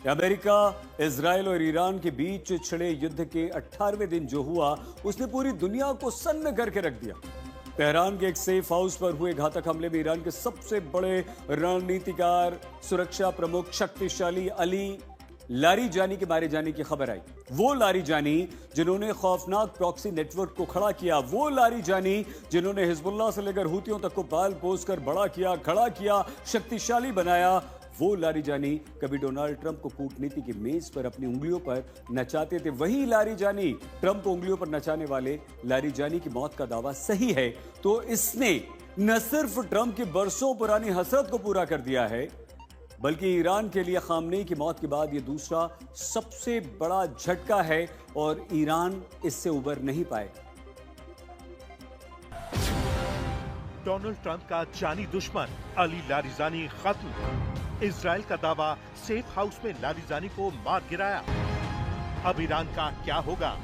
America, Israel और Iran के बीच छिड़े युद्ध के 18वें दिन जो हुआ, उसने पूरी दुनिया को सन्न करके रख दिया। तेहरान के एक सेफ हाउस पर हुए घातक हमले में ईरान के सबसे बड़े रणनीतिकार, सुरक्षा प्रमुख, शक्तिशाली अली लारीजानी के मारे जाने की खबर आई। वो लारीजानी जिन्होंने खौफनाक प्रॉक्सी नेटवर्क को खड़ा किया, वो लारीजानी जिन्होंने हिजबुल्लाह से लेकर हूतियों तक को पाल पोस कर बड़ा किया, खड़ा किया, शक्तिशाली बनाया। वो लारीजानी कभी डोनाल्ड ट्रंप को कूटनीति की मेज पर अपनी उंगलियों पर नचाते थे। वही लारीजानी, ट्रंप को उंगलियों पर नचाने वाले लारीजानी की मौत का दावा सही है तो इसने न सिर्फ ट्रंप की बरसों पुरानी हसरत को पूरा कर दिया है, बल्कि ईरान के लिए खामनेई की मौत के बाद यह दूसरा सबसे बड़ा झटका है और ईरान इससे उबर नहीं पाएगा। डोनाल्ड ट्रंप का जानी दुश्मन अली लारीजानी खत्म। इजराइल का दावा सेफ हाउस में लारीजानी को मार गिराया। अब ईरान का क्या होगा?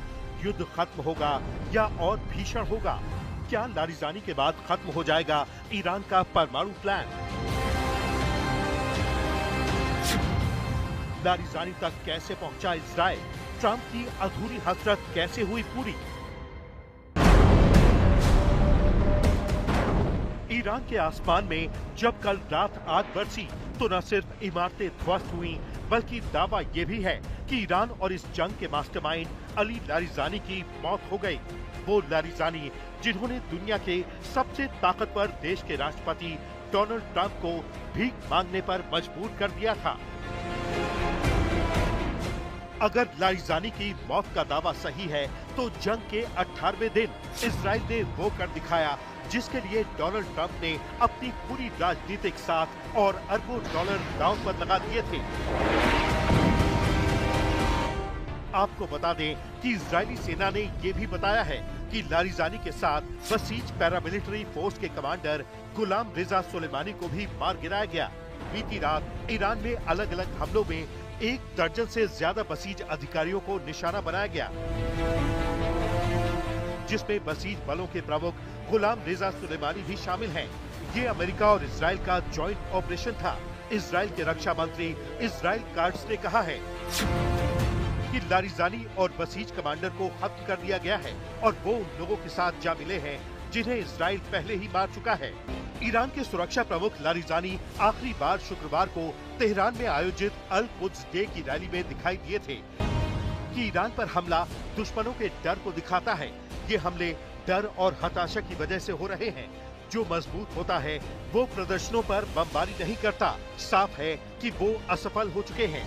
युद्ध खत्म होगा या और भीषण होगा? क्या लारीजानी के बाद खत्म हो जाएगा ईरान का परमाणु प्लान? लारीजानी तक कैसे पहुंचा इजराइल? ट्रंप की अधूरी हसरत कैसे हुई पूरी? ईरान के आसमान में जब कल रात आग बरसी तो न सिर्फ इमारतें ध्वस्त हुई, बल्कि दावा ये भी है कि ईरान और इस जंग के मास्टरमाइंड अली लारीजानी की मौत हो गई। वो लारीजानी जिन्होंने दुनिया के सबसे ताकतवर देश के राष्ट्रपति डोनाल्ड ट्रंप को भीख मांगने पर मजबूर कर दिया था। अगर लारीजानी की मौत का दावा सही है तो जंग के 18वें दिन इजराइल ने वो कर दिखाया जिसके लिए डोनाल्ड ट्रंप ने अपनी पूरी राजनीतिक साख और अरबों डॉलर दांव पर लगा दिए थे। आपको बता दें कि इजरायली सेना ने ये भी बताया है कि लारीजानी के साथ बसीज पैरामिलिट्री फोर्स के कमांडर गुलाम रेजा सुलेमानी को भी मार गिराया गया। बीती रात ईरान में अलग अलग हमलों में 1 दर्जन से ज्यादा बसीज अधिकारियों को निशाना बनाया गया, जिसमें बसीज बलों के प्रमुख गुलाम रेजा सुलेमानी भी शामिल हैं। ये अमेरिका और इजराइल का जॉइंट ऑपरेशन था। इजराइल के रक्षा मंत्री इजराइल काट्ज ने कहा है कि लारीजानी और बसीज कमांडर को खत्म कर दिया गया है और वो उन लोगों के साथ जा मिले हैं जिन्हें इजराइल पहले ही मार चुका है। ईरान के सुरक्षा प्रमुख लारीजानी आखिरी बार शुक्रवार को तेहरान में आयोजित अल कुद्स डे की रैली में दिखाई दिए थे कि ईरान पर हमला दुश्मनों के डर को दिखाता है। ये हमले डर और हताशा की वजह से हो रहे हैं। जो मजबूत होता है वो प्रदर्शनों पर बमबारी नहीं करता। साफ है कि वो असफल हो चुके हैं।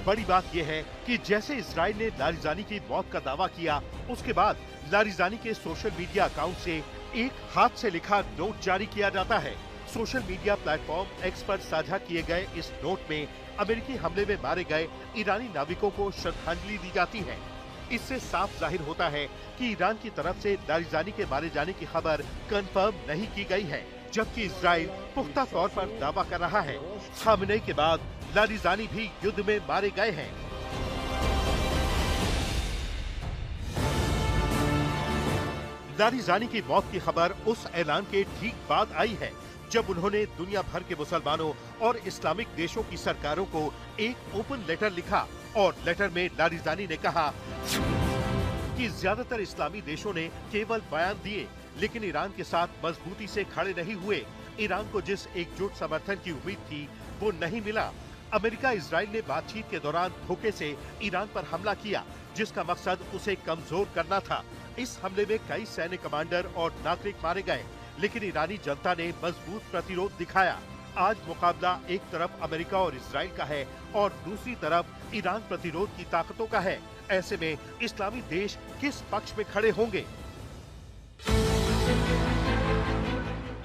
बड़ी बात यह है कि जैसे इजराइल ने लारीजानी की मौत का दावा किया, उसके बाद लारीजानी के सोशल मीडिया अकाउंट से एक हाथ से लिखा नोट जारी किया जाता है। सोशल मीडिया प्लेटफॉर्म एक्स पर साझा किए गए इस नोट में अमेरिकी हमले में मारे गए ईरानी नाविकों को श्रद्धांजलि दी जाती है। इससे साफ जाहिर होता है कि ईरान की तरफ से लारीजानी के मारे जाने की खबर कंफर्म नहीं की गई है, जबकि इजराइल पुख्ता तौर पर दावा कर रहा है। खामनेई के बाद लारीजानी भी युद्ध में मारे गए हैं। लारीजानी की मौत की खबर उस ऐलान के ठीक बाद आई है जब उन्होंने दुनिया भर के मुसलमानों और इस्लामिक देशों की सरकारों को एक ओपन लेटर लिखा और लेटर में लारीजानी ने कहा कि ज्यादातर इस्लामी देशों ने केवल बयान दिए लेकिन ईरान के साथ मजबूती से खड़े नहीं हुए। ईरान को जिस एकजुट समर्थन की उम्मीद थी वो नहीं मिला। अमेरिका इजराइल ने बातचीत के दौरान धोखे से ईरान पर हमला किया जिसका मकसद उसे कमजोर करना था। इस हमले में कई सैन्य कमांडर और नागरिक मारे गए, लेकिन ईरानी जनता ने मजबूत प्रतिरोध दिखाया। आज मुकाबला एक तरफ अमेरिका और इजराइल का है और दूसरी तरफ ईरान प्रतिरोध की ताकतों का है। ऐसे में इस्लामी देश किस पक्ष में खड़े होंगे?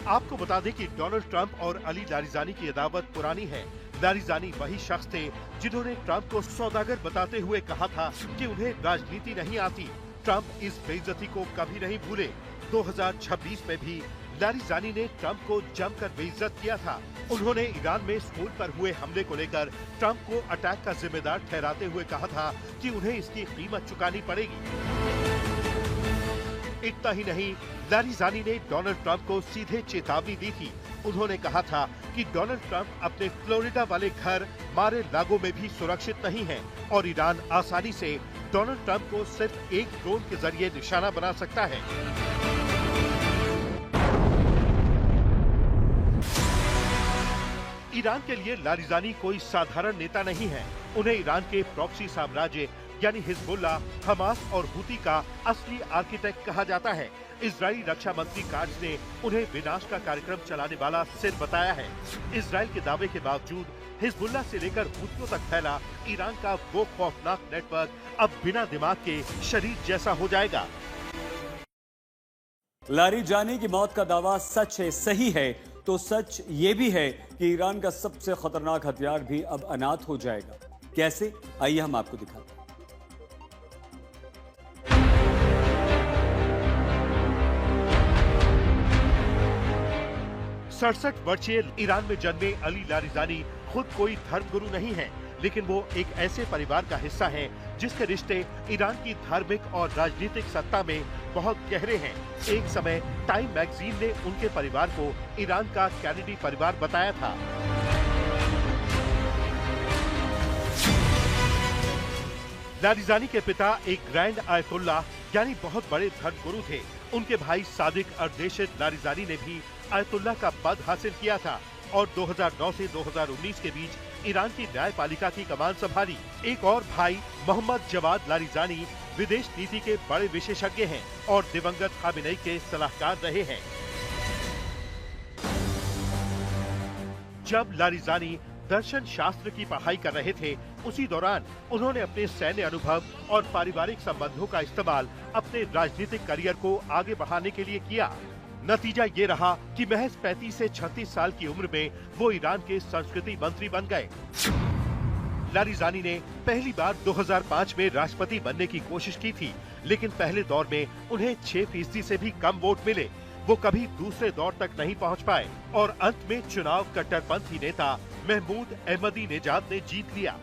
आपको बता दें कि डोनाल्ड ट्रंप और अली लारीजानी की अदावत पुरानी है। लारीजानी वही शख्स थे जिन्होंने ट्रंप को सौदागर बताते हुए कहा था कि उन्हें राजनीति नहीं आती। ट्रंप इस बेइज्जती को कभी नहीं भूले। 2026 में भी लारीजानी ने ट्रंप को जमकर बेइज्जत किया था। उन्होंने ईरान में स्कूल पर हुए हमले को लेकर ट्रंप को अटैक का जिम्मेदार ठहराते हुए कहा था कि उन्हें इसकी कीमत चुकानी पड़ेगी। इतना ही नहीं, लारीजानी ने डोनाल्ड ट्रंप को सीधे चेतावनी दी थी। उन्होंने कहा था कि डोनाल्ड ट्रंप अपने फ्लोरिडा वाले घर मारे लागो में भी सुरक्षित नहीं है और ईरान आसानी से डोनाल्ड ट्रंप को सिर्फ एक ड्रोन के जरिए निशाना बना सकता है। ईरान के लिए लारिजानी कोई साधारण नेता नहीं है। उन्हें ईरान के प्रॉक्सी साम्राज्य यानी हिजबुल्लाह, हमास और हुती का असली आर्किटेक्ट कहा जाता है। इजरायली रक्षा मंत्री काट्ज ने उन्हें विनाश का कार्यक्रम चलाने वाला सिर बताया है। इजरायल के दावे के बावजूद हिजबुल्लाह से लेकर हुतियों तक फैला ईरान का वो खौफनाक नेटवर्क अब बिना दिमाग के शरीर जैसा हो जाएगा। लारिजानी की मौत का दावा सच है, सही है तो सच ये भी है कि ईरान का सबसे खतरनाक हथियार भी अब अनाथ हो जाएगा। कैसे, आइए हम आपको दिखाते हैं। 67 वर्षीय ईरान में जन्मे अली लारिजानी खुद कोई धर्मगुरु नहीं है, लेकिन वो एक ऐसे परिवार का हिस्सा हैं जिसके रिश्ते ईरान की धार्मिक और राजनीतिक सत्ता में बहुत गहरे हैं। एक समय टाइम मैगजीन ने उनके परिवार को ईरान का कैनेडी परिवार बताया था। लारिजानी के पिता एक ग्रैंड आयतुल्लाह यानी बहुत बड़े धर्मगुरु थे। उनके भाई सादिक अर्देशिद लारिजानी ने भी आयतुल्लाह का पद हासिल किया था और 2009 से 2019 के बीच ईरान की न्यायपालिका की कमान संभाली। एक और भाई मोहम्मद जवाद लारिजानी विदेश नीति के बड़े विशेषज्ञ हैं और दिवंगत खामेनेई के सलाहकार रहे हैं। जब लारिजानी दर्शन शास्त्र की पढ़ाई कर रहे थे, उसी दौरान उन्होंने अपने सैन्य अनुभव और पारिवारिक संबंधों का इस्तेमाल अपने राजनीतिक करियर को आगे बढ़ाने के लिए किया। नतीजा ये रहा कि महज 35 से 36 साल की उम्र में वो ईरान के संस्कृति मंत्री बन गए। लारिजानी ने पहली बार 2005 में राष्ट्रपति बनने की कोशिश की थी, लेकिन पहले दौर में उन्हें 6% से भी कम वोट मिले। वो कभी दूसरे दौर तक नहीं पहुंच पाए और अंत में चुनाव कट्टरपंथी नेता महमूद अहमदी नेजाद ने जीत लिया।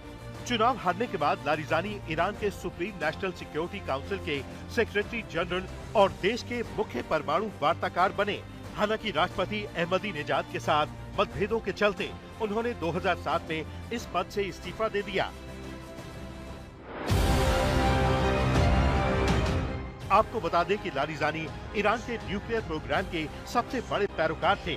चुनाव हारने के बाद लारिजानी ईरान के सुप्रीम नेशनल सिक्योरिटी काउंसिल के सेक्रेटरी जनरल और देश के मुख्य परमाणु वार्ताकार बने। हालांकि राष्ट्रपति अहमदी नेजाद के साथ मतभेदों के चलते उन्होंने 2007 में इस पद से इस्तीफा दे दिया। आपको बता दें कि लारिजानी ईरान के न्यूक्लियर प्रोग्राम के सबसे बड़े पैरोकार थे